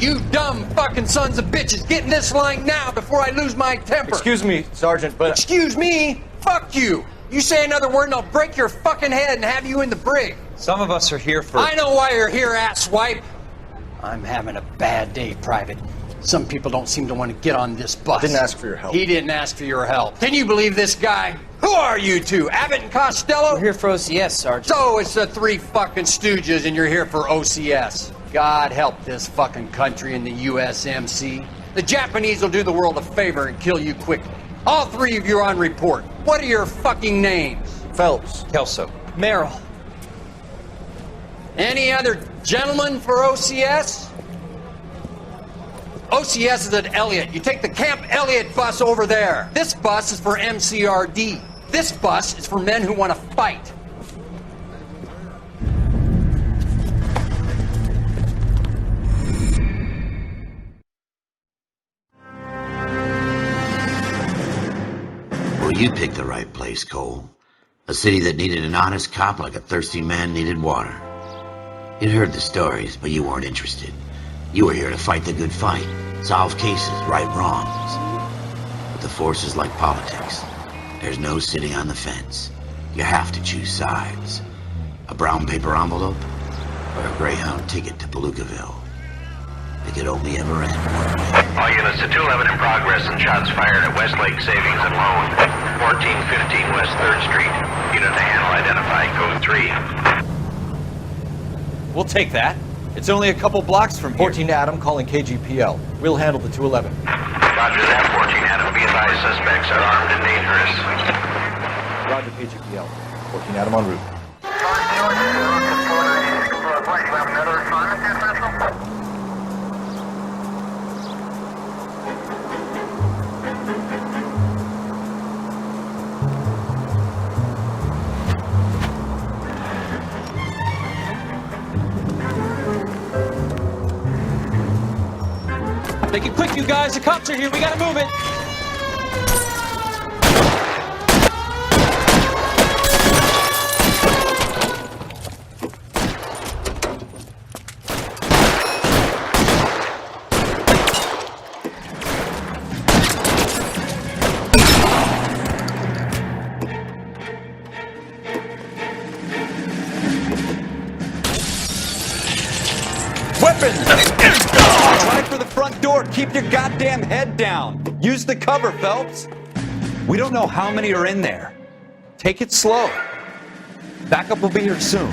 You dumb fucking sons of bitches, get in this line now before I lose my temper. Excuse me, Sergeant, but... Excuse me? Fuck you. You say another word and I'll break your fucking head and have you in the brig. Some of us are here for... I know why you're here, asswipe. I'm having a bad day, Private. Some people don't seem to want to get on this bus. I didn't ask for your help. He didn't ask for your help. Can you believe this guy? Who are you two? Abbott and Costello? We're here for OCS, Sergeant. So it's the three fucking stooges and you're here for OCS. God help this fucking country and the USMC. The Japanese will do the world a favor and kill you quickly. All three of you are on report. What are your fucking names? Phelps. Kelso. Merrill. Any other gentlemen for OCS? OCS is at Elliott. You take the Camp Elliott bus over there. This bus is for MCRD. This bus is for men who want to fight. Well, you picked the right place, Cole. A city that needed an honest cop like a thirsty man needed water. You'd heard the stories, but you weren't interested. You were here to fight the good fight, solve cases, right wrongs. But the force is like politics. There's no sitting on the fence. You have to choose sides. A brown paper envelope or a Greyhound ticket to Palookaville. It could only ever end one way. All units to 211 in progress and shots fired at Westlake Savings and Loan, 1415 West 3rd Street. Unit to handle identified, code 3. We'll take that. It's only a couple blocks from here. 14 Adam calling KGPL. We'll handle the 211. Roger that, 14 Adam. Be advised, suspects are armed and dangerous. Roger, KGPL. 14 Adam en route. Make it quick, you guys. The cops are here. We gotta move it. Try for the front door. Keep your goddamn head down. Use the cover, Phelps. We don't know how many are in there. Take it slow. Backup will be here soon.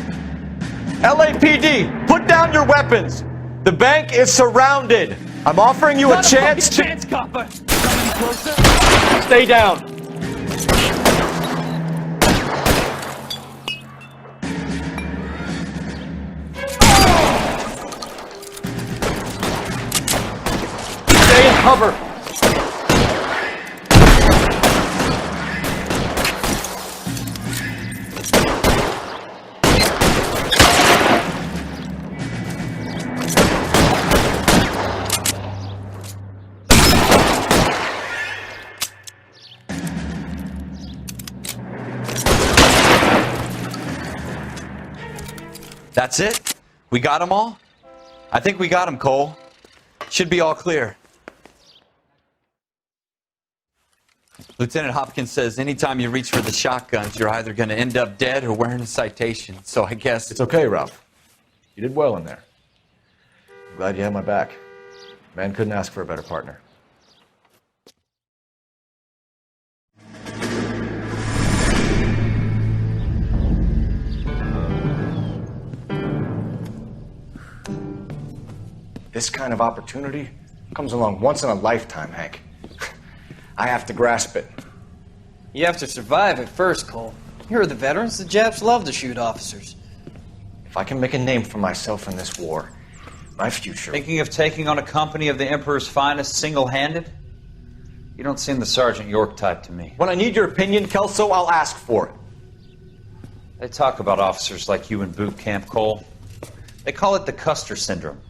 LAPD, put down your weapons. The bank is surrounded. I'm offering you a chance to... chance, copper. Coming closer. Stay down. Stay in cover. That's it? We got them all? I think we got them, Cole. Should be all clear. Lieutenant Hopkins says anytime you reach for the shotguns, you're either going to end up dead or wearing a citation. So I guess... It's okay, Ralph. You did well in there. I'm glad you had my back. Man couldn't ask for a better partner. This kind of opportunity comes along once in a lifetime, Hank. I have to grasp it. You have to survive at first, Cole. Here are the veterans. The Japs love to shoot officers. If I can make a name for myself in this war, my future... Thinking of taking on a company of the Emperor's finest single-handed? You don't seem the Sergeant York type to me. When I need your opinion, Kelso, I'll ask for it. They talk about officers like you in boot camp, Cole. They call it the Custer syndrome.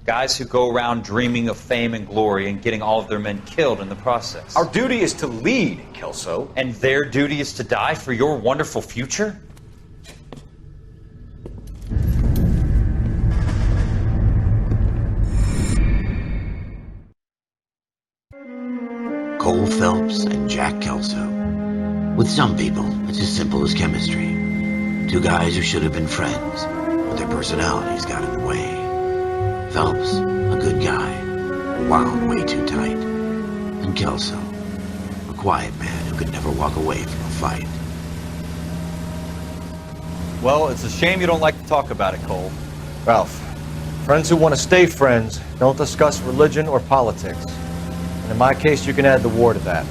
Guys who go around dreaming of fame and glory and getting all of their men killed in the process. Our duty is to lead, Kelso. And their duty is to die for your wonderful future? Phelps and Jack Kelso. With some people, it's as simple as chemistry. Two guys who should have been friends, but their personalities got in the way. Phelps, a good guy, wound way too tight. And Kelso, a quiet man who could never walk away from a fight. Well, it's a shame you don't like to talk about it, Cole. Ralph, friends who want to stay friends don't discuss religion or politics. And in my case, you can add the war to that.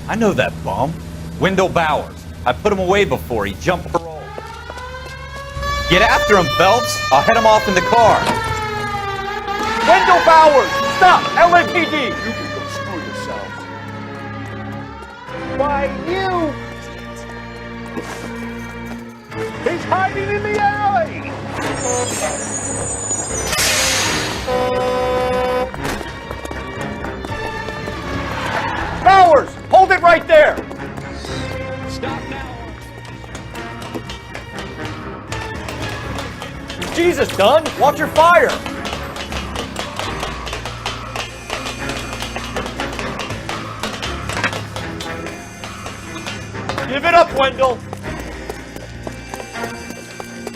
I know that bum. Wendell Bowers. I put him away before he jumped parole. Get after him, Phelps. I'll head him off in the car. Wendell Bowers! Stop! LAPD! You can go screw yourself. Why, you! He's hiding in the alley! Bowers! Hold it right there! Stop now! Jesus, Dunn! Watch your fire! Give it up, Wendell!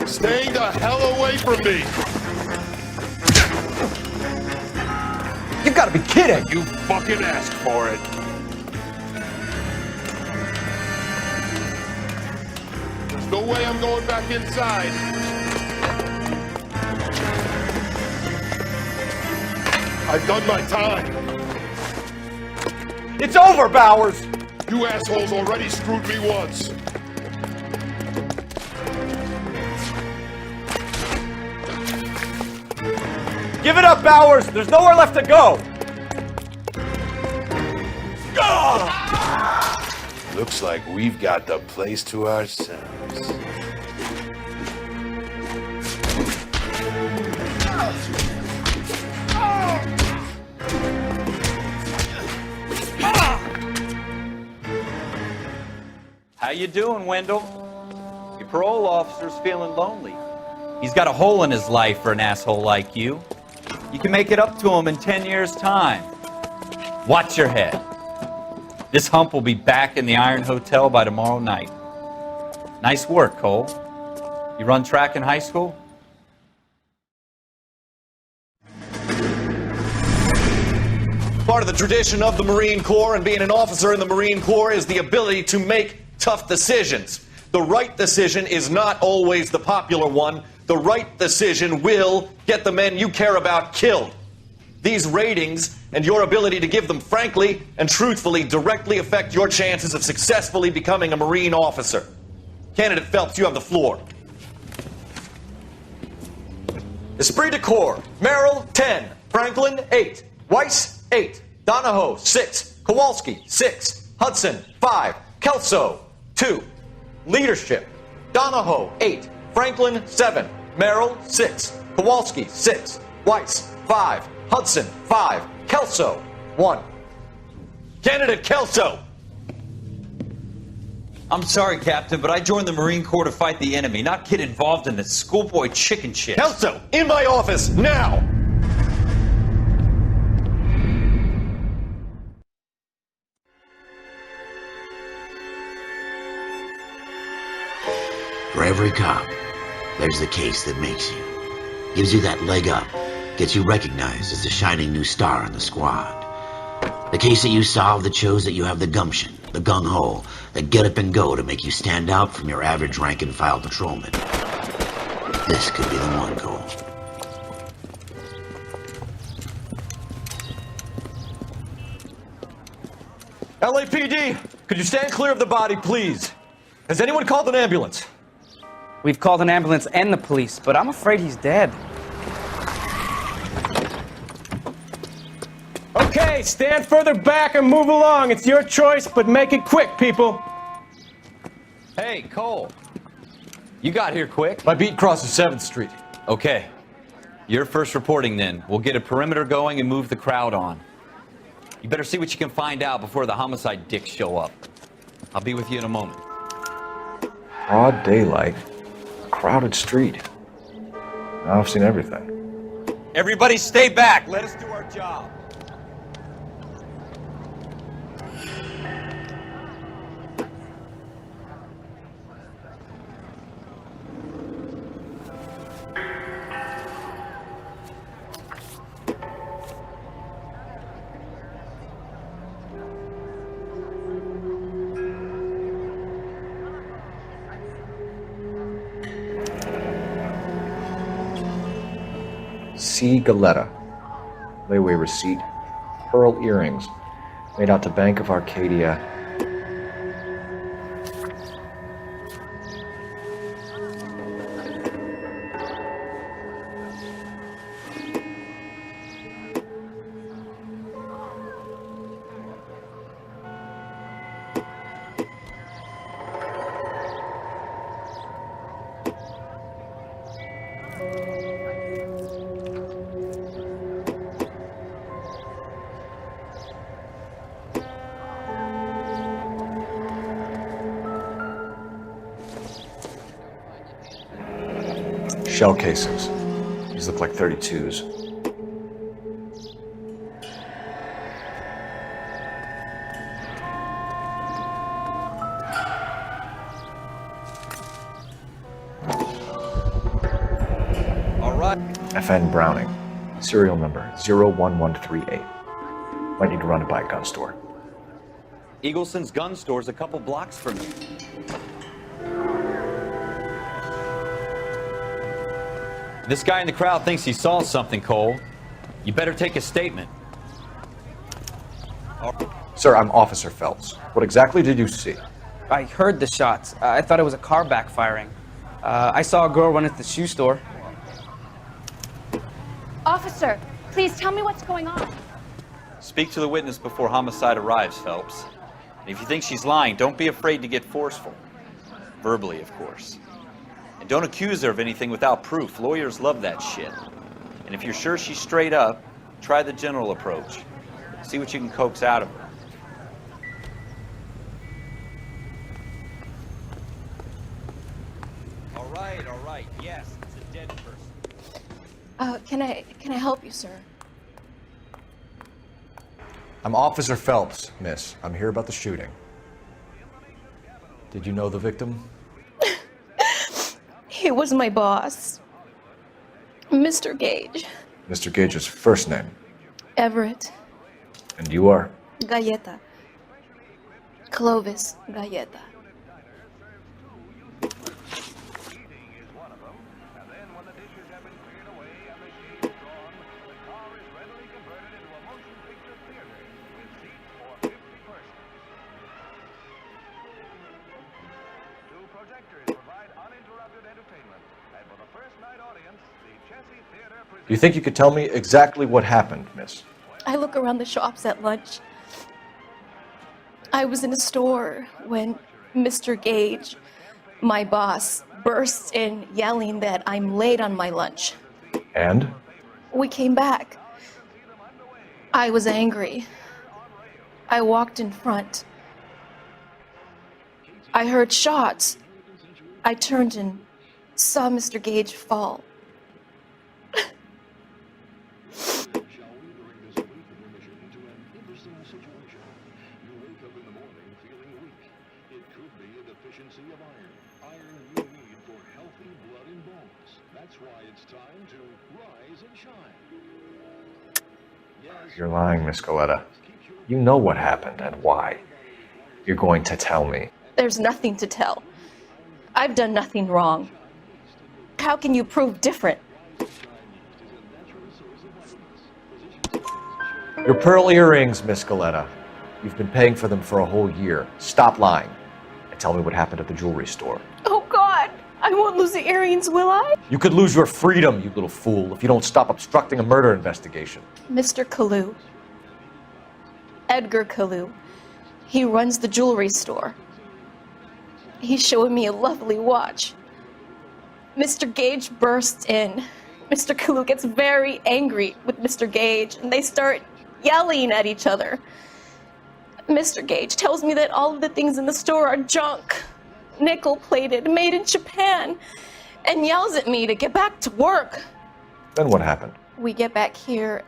Stay the hell away from me! You gotta be kidding! You fucking asked for it! There's no way I'm going back inside. I've done my time. It's over, Bowers! You assholes already screwed me once. Give it up, Bowers! There's nowhere left to go! Looks like we've got the place to ourselves. How you doing, Wendell? Your parole officer's feeling lonely. He's got a hole in his life for an asshole like you. You can make it up to him in 10 years' time. Watch your head. This hump will be back in the Iron Hotel by tomorrow night. Nice work, Cole. You run track in high school? Part of the tradition of the Marine Corps and being an officer in the Marine Corps is the ability to make tough decisions. The right decision is not always the popular one. The right decision will get the men you care about killed. These ratings and your ability to give them frankly and truthfully directly affect your chances of successfully becoming a Marine officer. Candidate Phelps, you have the floor. Esprit de Corps, Merrill, 10. Franklin, 8. Weiss, 8. Donahoe, 6. Kowalski, 6. Hudson, 5. Kelso, 2. Leadership, Donahoe, 8. Franklin, 7. Merrill, 6. Kowalski, 6. Weiss, 5. Hudson, 5. Kelso, 1. Candidate Kelso! I'm sorry, Captain, but I joined the Marine Corps to fight the enemy, not get involved in this schoolboy chicken shit. Kelso, in my office, now! For every cop, there's the case that makes you. Gives you that leg up. Gets you recognized as the shining new star in the squad. The case that you solve that shows that you have the gumption, the gung-ho, the get up and go to make you stand out from your average rank-and-file patrolman. This could be the one, Cole. LAPD, could you stand clear of the body, please? Has anyone called an ambulance? We've called an ambulance and the police, but I'm afraid he's dead. Okay, stand further back and move along. It's your choice, but make it quick, people. Hey, Cole. You got here quick. My beat crosses 7th Street. Okay. You're first reporting then. We'll get a perimeter going and move the crowd on. You better see what you can find out before the homicide dicks show up. I'll be with you in a moment. Broad daylight, crowded street. Now I've seen everything. Everybody stay back. Let us do our job. C. Galetta. Layaway receipt. Pearl earrings. Made out to Bank of Arcadia. Shell casings. These look like 32s. All right. FN Browning. Serial number 01138. Might need to run it by a gun store. Eagleson's gun store's a couple blocks from me. This guy in the crowd thinks he saw something, Cole. You better take a statement. Sir, I'm Officer Phelps. What exactly did you see? I heard the shots. I thought it was a car backfiring. I saw a girl run into the shoe store. Officer, please tell me what's going on. Speak to the witness before homicide arrives, Phelps. And if you think she's lying, don't be afraid to get forceful. Verbally, of course. And don't accuse her of anything without proof. Lawyers love that shit. And if you're sure she's straight up, try the general approach. See what you can coax out of her. All right. Yes, it's a dead person. Can I help you, sir? I'm Officer Phelps, miss. I'm here about the shooting. Did you know the victim? He was my boss, Mr. Gage. Mr. Gage's first name. Everett. And you are? Galleta. Clovis Galleta. Do you think you could tell me exactly what happened, miss? I look around the shops at lunch. I was in a store when Mr. Gage, my boss, bursts in yelling that I'm late on my lunch. And? We came back. I was angry. I walked in front. I heard shots. I turned and saw Mr. Gage fall. You're lying, Miss Galetta. You know what happened and why. You're going to tell me. There's nothing to tell. I've done nothing wrong. How can you prove different? Your pearl earrings, Miss Galetta. You've been paying for them for a whole year. Stop lying and tell me what happened at the jewelry store. Oh, God! I won't lose the earrings, will I? You could lose your freedom, you little fool, if you don't stop obstructing a murder investigation. Mr. Kalu. Edgar Kalu. He runs the jewelry store. He's showing me a lovely watch. Mr. Gage bursts in. Mr. Kalu gets very angry with Mr. Gage, and they start yelling at each other. Mr. Gage tells me that all of the things in the store are junk, nickel-plated, made in Japan, and yells at me to get back to work. Then what happened? We get back here,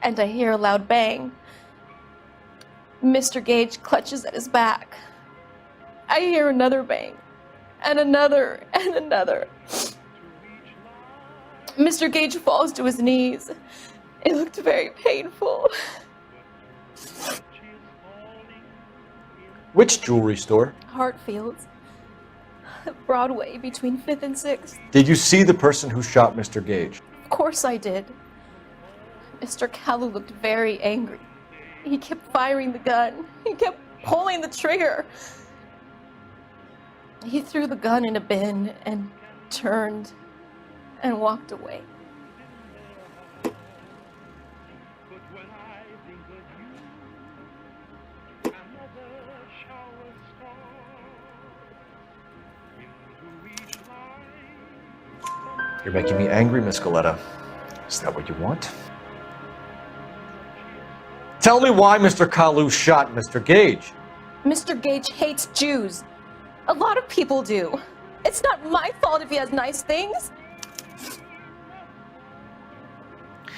and I hear a loud bang. Mr. Gage clutches at his back. I hear another bang, and another, and another. Mr. Gage falls to his knees. It looked very painful. Which jewelry store? Hartfield's. Broadway, between 5th and 6th. Did you see the person who shot Mr. Gage? Of course I did. Mr. Kalu looked very angry. He kept firing the gun. He kept pulling the trigger. He threw the gun in a bin and turned and walked away. You're making me angry, Miss Galetta. Is that what you want? Tell me why Mr. Kalu shot Mr. Gage. Mr. Gage hates Jews. A lot of people do. It's not my fault if he has nice things.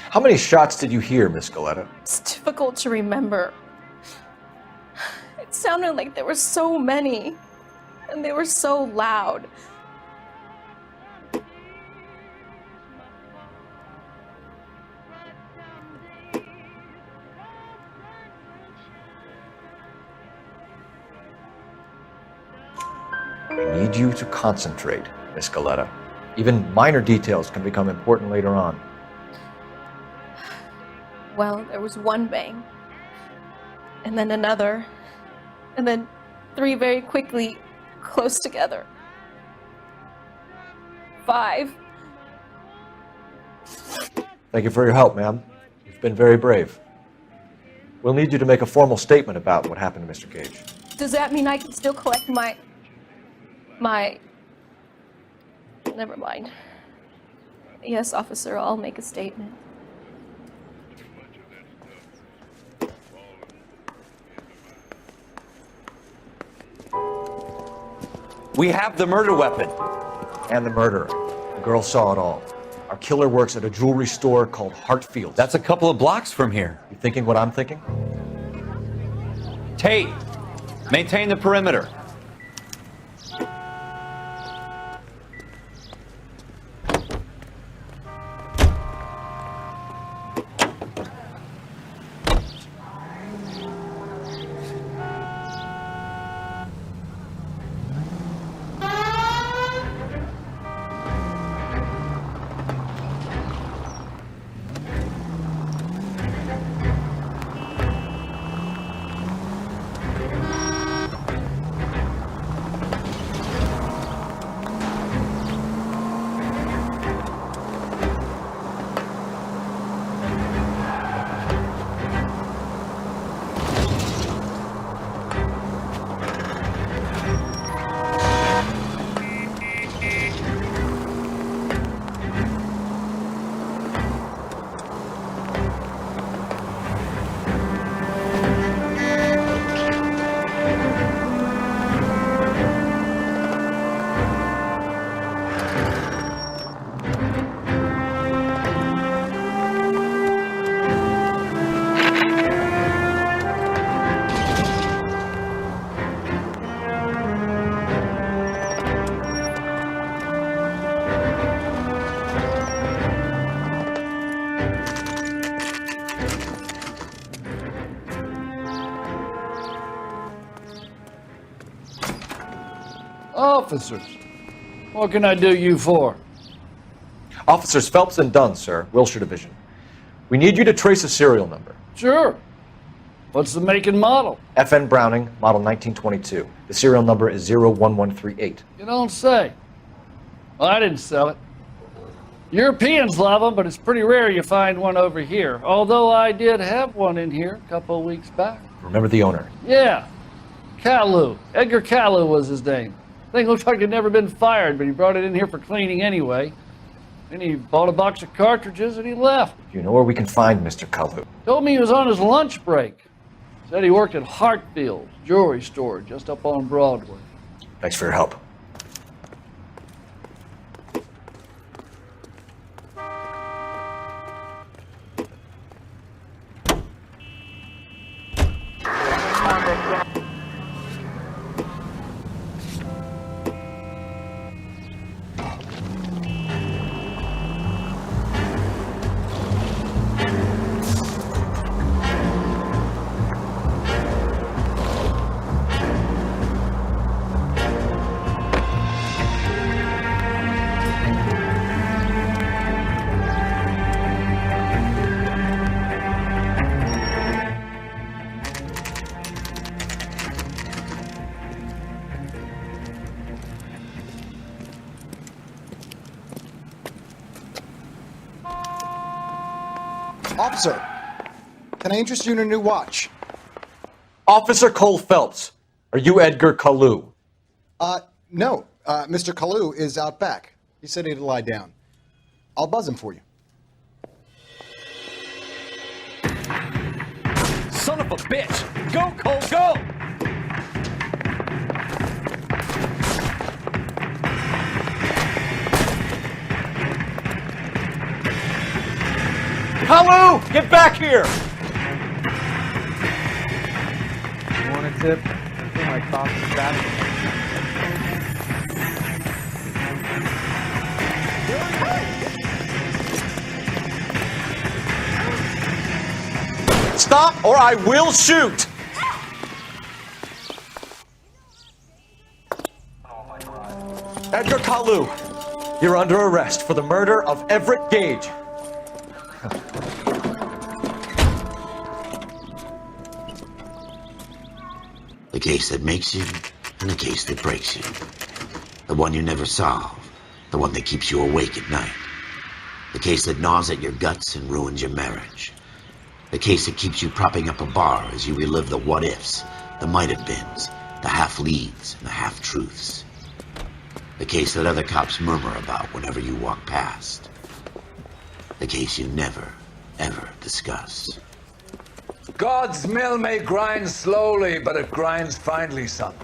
How many shots did you hear, Miss Galetta? It's difficult to remember. It sounded like there were so many, and they were so loud. I need you to concentrate, Miss Galetta. Even minor details can become important later on. Well, there was one bang, and then another, and then three very quickly, close together. 5. Thank you for your help, ma'am. You've been very brave. We'll need you to make a formal statement about what happened to Mr. Gage. Does that mean I can still collect my... Never mind. Yes, officer, I'll make a statement. We have the murder weapon. And the murderer. The girl saw it all. Our killer works at a jewelry store called Hartfield's. That's a couple of blocks from here. You thinking what I'm thinking? Tate, maintain the perimeter. Officers, what can I do you for? Officers Phelps and Dunn, sir, Wilshire Division. We need you to trace a serial number. Sure. What's the make and model? FN Browning, model 1922. The serial number is 01138. You don't say. Well, I didn't sell it. Europeans love them, but it's pretty rare you find one over here. Although I did have one in here a couple of weeks back. Remember the owner? Yeah. Kalu. Edgar Kalu was his name. Thing looks like it'd never been fired, but he brought it in here for cleaning anyway. Then he bought a box of cartridges and he left. Do you know where we can find Mr. Kalu? Told me he was on his lunch break. Said he worked at Hartfield's jewelry store just up on Broadway. Thanks for your help. Officer, can I interest you in a new watch? Officer Cole Phelps, are you Edgar Kalu? No. Mr. Kalu is out back. He said he'd lie down. I'll buzz him for you. Son of a bitch! Go, Cole, go! Kalu, get back here! You want a tip? I feel like tossing traffic. Stop or I will shoot! Edgar Kalu, you're under arrest for the murder of Everett Gage. The case that makes you, and the case that breaks you. The one you never solve, the one that keeps you awake at night. The case that gnaws at your guts and ruins your marriage. The case that keeps you propping up a bar as you relive the what-ifs, the might-have-beens, the half-leads, and the half-truths. The case that other cops murmur about whenever you walk past. The case you never, ever discuss. God's mill may grind slowly, but it grinds finely, son.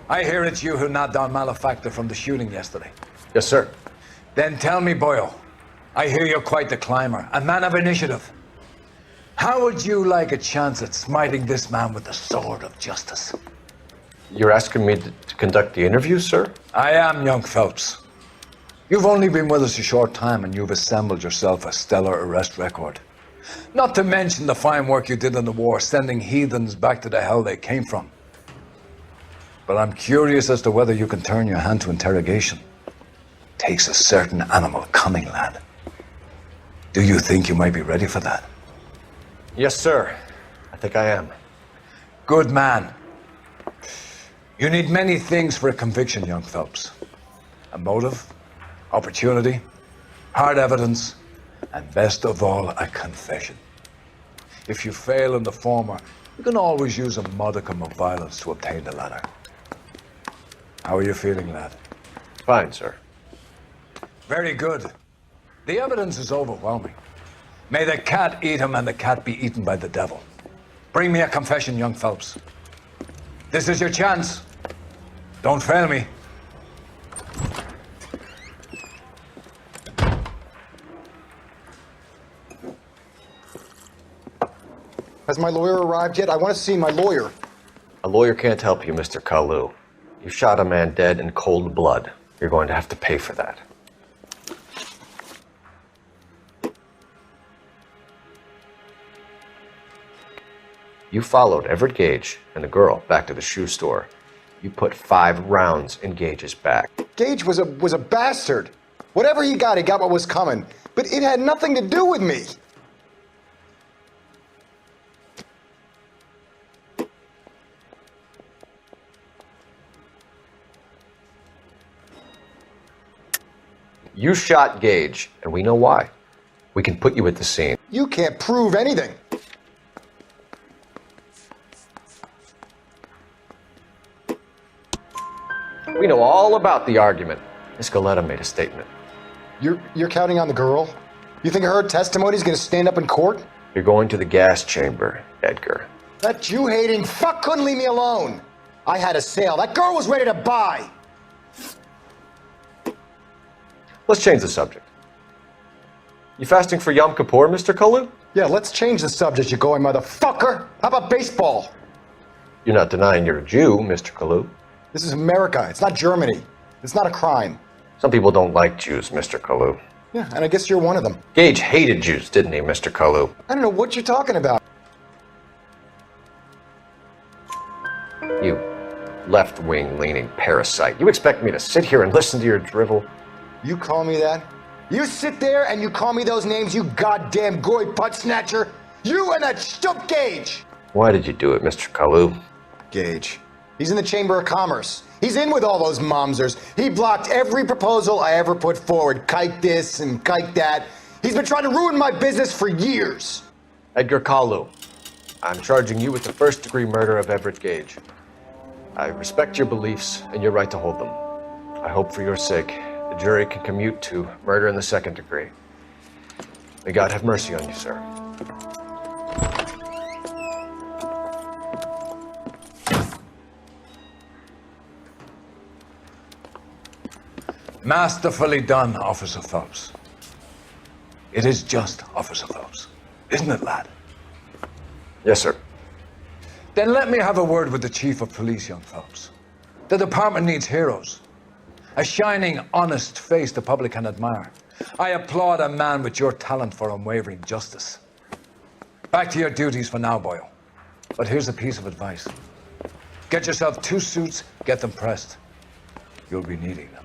I hear it's you who nabbed our malefactor from the shooting yesterday. Yes, sir. Then tell me, Boyle, I hear you're quite the climber, a man of initiative. How would you like a chance at smiting this man with the sword of justice? You're asking me to conduct the interview, sir? I am, young Phelps. You've only been with us a short time and you've assembled yourself a stellar arrest record. Not to mention the fine work you did in the war, sending heathens back to the hell they came from. But I'm curious as to whether you can turn your hand to interrogation. Takes a certain animal cunning, lad. Do you think you might be ready for that? Yes, sir. I think I am. Good man. You need many things for a conviction, young Phelps. A motive, opportunity, hard evidence, and best of all, a confession. If you fail in the former, you can always use a modicum of violence to obtain the latter. How are you feeling, lad? Fine, sir. Very good. The evidence is overwhelming. May the cat eat him and the cat be eaten by the devil. Bring me a confession, young Phelps. This is your chance. Don't fail me. Has my lawyer arrived yet? I want to see my lawyer. A lawyer can't help you, Mr. Kalu. You shot a man dead in cold blood. You're going to have to pay for that. You followed Everett Gage and the girl back to the shoe store. You put 5 rounds in Gage's back. Gage was a bastard. Whatever he got what was coming. But it had nothing to do with me. You shot Gage, and we know why. We can put you at the scene. You can't prove anything. We know all about the argument. Miss Galetta made a statement. You're counting on the girl? You think her testimony is going to stand up in court? You're going to the gas chamber, Edgar. That Jew-hating fuck couldn't leave me alone. I had a sale. That girl was ready to buy. Let's change the subject. You fasting for Yom Kippur, Mr. Kalu? Yeah, let's change the subject, you going motherfucker. How about baseball? You're not denying you're a Jew, Mr. Kalu. This is America. It's not Germany. It's not a crime. Some people don't like Jews, Mr. Kalu. Yeah, and I guess you're one of them. Gage hated Jews, didn't he, Mr. Kalu? I don't know what you're talking about. You left-wing leaning parasite. You expect me to sit here and listen to your drivel? You call me that? You sit there and you call me those names, you goddamn goy butt snatcher? You and that stup Gage! Why did you do it, Mr. Kalu? Gage. He's in the Chamber of Commerce. He's in with all those momsers. He blocked every proposal I ever put forward. Kike this and kike that. He's been trying to ruin my business for years. Edgar Kalu, I'm charging you with the first-degree murder of Everett Gage. I respect your beliefs and your right to hold them. I hope for your sake the jury can commute to murder in the second degree. May God have mercy on you, sir. Masterfully done, Officer Phelps. It is just Officer Phelps, isn't it, lad? Yes, sir. Then let me have a word with the Chief of Police, young Phelps. The department needs heroes. A shining, honest face the public can admire. I applaud a man with your talent for unwavering justice. Back to your duties for now, Boyle. But here's a piece of advice. Get yourself 2 suits, get them pressed. You'll be needing them.